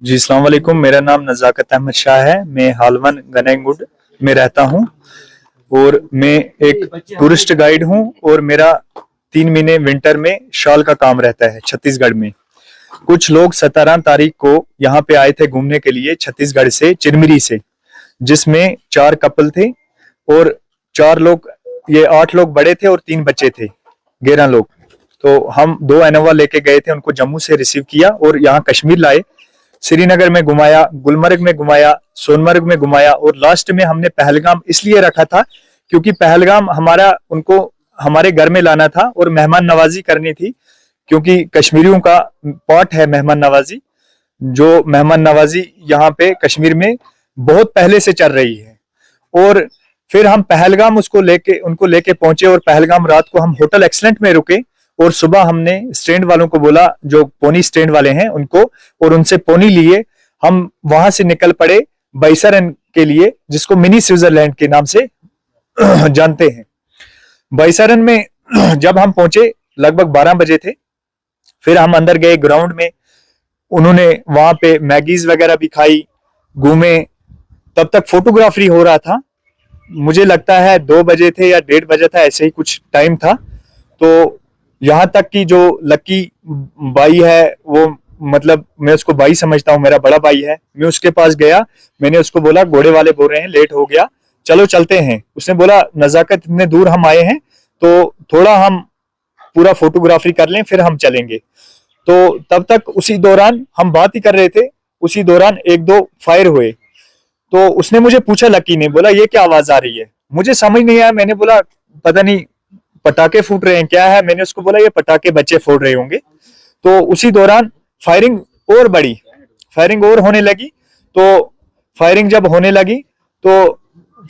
जी अस्सलाम वालेकुम। मेरा नाम नज़ाकत अहमद शाह है। मैं हालवन गनेंगुड में रहता हूँ और मैं एक टूरिस्ट गाइड हूँ और मेरा 3 महीने विंटर में शॉल का काम रहता है छत्तीसगढ़ में। कुछ लोग 17 तारीख को यहाँ पे आए थे घूमने के लिए छत्तीसगढ़ से, चिरमिरी से, जिसमें 4 कपल थे और 4 लोग, ये 8 लोग बड़े थे और 3 बच्चे थे, 11 लोग। तो हम 2 इनोवा लेके गए थे, उनको जम्मू से रिसीव किया और यहाँ कश्मीर लाए। श्रीनगर में घुमाया, गुलमर्ग में घुमाया, सोनमर्ग में घुमाया और लास्ट में हमने पहलगाम इसलिए रखा था क्योंकि पहलगाम हमारा उनको हमारे घर में लाना था और मेहमान नवाजी करनी थी, क्योंकि कश्मीरियों का पार्ट है मेहमान नवाजी। जो मेहमान नवाजी यहाँ पे कश्मीर में बहुत पहले से चल रही है। और फिर हम पहलगाम उनको लेके पहुंचे और पहलगाम रात को हम होटल एक्सलेंट में रुके और सुबह हमने स्टैंड वालों को बोला, जो पोनी स्टैंड वाले हैं उनको, और उनसे पोनी लिए हम वहां से निकल पड़े बाइसरन के लिए, जिसको मिनी स्विट्जरलैंड के नाम से जानते हैं। बाइसरन में जब हम पहुंचे लगभग 12 बजे थे। फिर हम अंदर गए ग्राउंड में, उन्होंने वहां पे मैगीज वगैरह भी खाई, घूमे। तब तक फोटोग्राफी हो रहा था। मुझे लगता है 2 बजे थे या 1:30 बजे था, ऐसे ही कुछ टाइम था। तो यहाँ तक कि जो लकी भाई है वो, मतलब मैं उसको भाई समझता हूँ, मेरा बड़ा भाई है। मैं उसके पास गया, मैंने उसको बोला घोड़े वाले बोल रहे हैं लेट हो गया, चलो चलते हैं। उसने बोला नजाकत इतने दूर हम आए हैं तो थोड़ा हम पूरा फोटोग्राफी कर लें फिर हम चलेंगे। तो तब तक उसी दौरान हम बात ही कर रहे थे, उसी दौरान 1-2 फायर हुए। तो उसने मुझे पूछा, लकी ने बोला ये क्या आवाज आ रही है। मुझे समझ नहीं आया, मैंने बोला पता नहीं पटाखे फूट रहे हैं क्या है। मैंने उसको बोला ये पटाखे बच्चे फोड़ रहे होंगे। तो उसी दौरान फायरिंग और बढ़ी, फायरिंग और होने लगी। तो फायरिंग जब होने लगी तो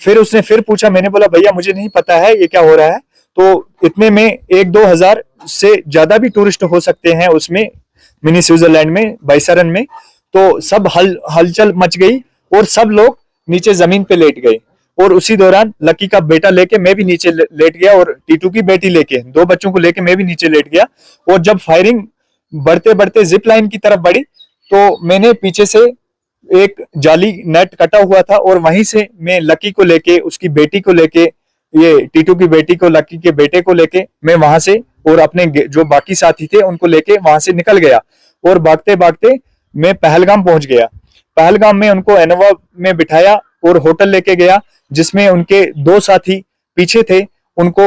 फिर उसने फिर पूछा, मैंने बोला भैया मुझे नहीं पता है ये क्या हो रहा है। तो इतने में 1-2 हजार से ज्यादा भी टूरिस्ट हो सकते हैं उसमें, मिनी स्विट्जरलैंड में, बाइसरन में। तो सब हलचल मच गई और सब लोग नीचे जमीन पे लेट गए। और उसी दौरान लकी का बेटा लेके मैं भी नीचे लेट गया और टीटू की बेटी लेके, 2 बच्चों को लेके मैं भी नीचे लेट गया। और जब फायरिंग बढ़ते बढ़ते जिप लाइन की तरफ बढ़ी तो मैंने पीछे से एक जाली नेट कटा हुआ था और वहीं से मैं लकी को लेके, उसकी बेटी को लेके, ये टीटू की बेटी को, लकी के बेटे को लेके मैं वहां से और अपने जो बाकी साथी थे उनको लेके वहां से निकल गया। और भागते भागते मैं पहलगाम पहुंच गया। पहलगाम में उनको इनोवा में बिठाया और होटल लेके गया, जिसमें उनके 2 साथी पीछे थे। उनको,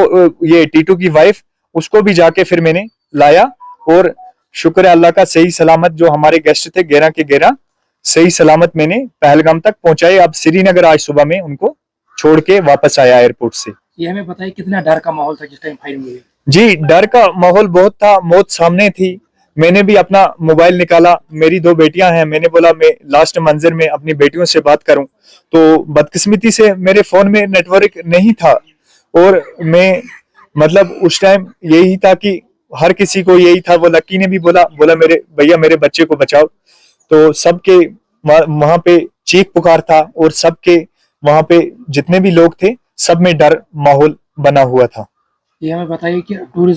ये टीटू की वाइफ, उसको भी जाके फिर मैंने लाया। और शुक्र है अल्लाह का, सही सलामत जो हमारे गेस्ट थे 11 के 11 सही सलामत मैंने पहलगाम तक पहुंचाए। अब श्रीनगर आज सुबह में उनको छोड़ के वापस आया एयरपोर्ट से। ये हमें बताइए कितना डर का माहौल था जिस टाइम फायरिंग हुई? जी डर का माहौल बहुत था, मौत सामने थी। मैंने भी अपना मोबाइल निकाला, मेरी 2 बेटियां हैं, मैंने बोला मैं लास्ट मंजर में अपनी बेटियों से बात करूं। तो बदकिस्मती से मेरे फोन में नेटवर्क नहीं था और मैं, मतलब उस टाइम यही था कि हर किसी को यही था। वो लकी ने भी बोला मेरे भैया मेरे बच्चे को बचाओ। तो सबके वहां पे चीख पुकार था और सबके वहां पे जितने भी लोग थे सब में डर माहौल बना हुआ था। ये हमें बताइए कि टूरिज्म